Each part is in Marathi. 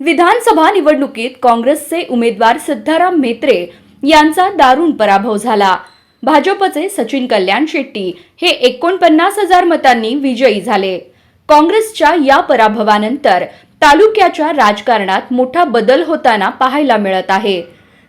विधानसभा निवडणुकीत काँग्रेसचे उमेदवार सिद्धाराम म्हेत्रे यांचा दारुण पराभव झाला। भाजपचे सचिन कल्याण शेट्टी हे 49,000 मतांनी विजयी झाले। काँग्रेसच्या या पराभवानंतर तालुक्याच्या राजकारणात मोठा बदल होताना पाहायला मिळत आहे।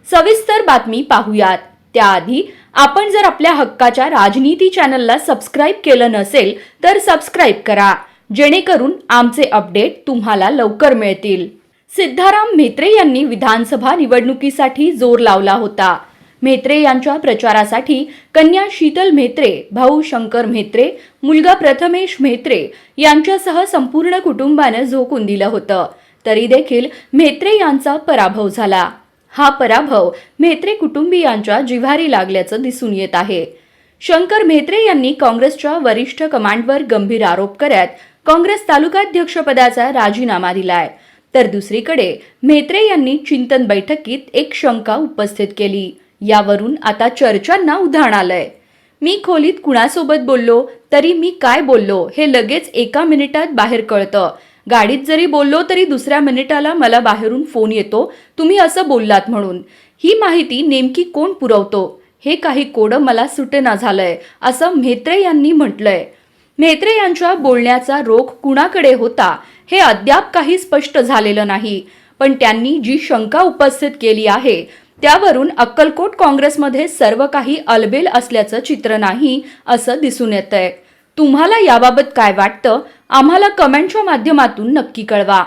सविस्तर बातमी पाहूयात। त्याआधी आपण जर आपल्या हक्काच्या राजनीती चॅनलला सबस्क्राइब केलं नसेल तर सबस्क्राइब करा, जेणेकरून आमचे अपडेट तुम्हाला लवकर मिळतील। सिद्धाराम म्हेत्रे यांनी विधानसभा निवडणुकीसाठी जोर लावला होता। म्हेत्रे यांच्या प्रचारासाठी कन्या शीतल म्हेत्रे, भाऊ शंकर म्हेत्रे, मुलगा प्रथमेश म्हेत्रे यांच्यासह संपूर्ण कुटुंबाने झोकून दिलं होतं। तरी देखील म्हेत्रे यांचा पराभव झाला। हा पराभव म्हेत्रे कुटुंबियांच्या जिव्हारी लागल्याचं दिसून येत आहे। शंकर म्हेत्रे यांनी काँग्रेसच्या वरिष्ठ कमांडवर गंभीर आरोप करत काँग्रेस तालुकाध्यक्षपदाचा राजीनामा दिलाय। तर दुसरीकडे म्हेत्रे यांनी चिंतन बैठकीत एक शंका उपस्थित केली। यावरून आता चर्चांना उधाण आलंय। मी खोलीत कुणासोबत बोललो तरी मी काय बोललो हे लगेच एका मिनिटात बाहेर कळतं। गाडीत जरी बोललो तरी दुसऱ्या मिनिटाला मला बाहेरून फोन येतो, तुम्ही असं बोललात म्हणून। ही माहिती नेमकी कोण पुरवतो हे काही कोडं मला सुटेना झालंय, असं म्हेत्रे यांनी म्हटलंय। म्हेत्रे यांच्या बोलण्याचा रोख कुणाकडे होता हे अद्याप काही स्पष्ट झालेलं नाही, पण त्यांनी जी शंका उपस्थित केली आहे त्यावरून अक्कलकोट काँग्रेसमध्ये सर्व काही अलबेल असल्याचं चित्र नाही असं दिसून येतंय। तुम्हाला याबाबत काय वाटतं आम्हाला कमेंटच्या माध्यमातून नक्की कळवा।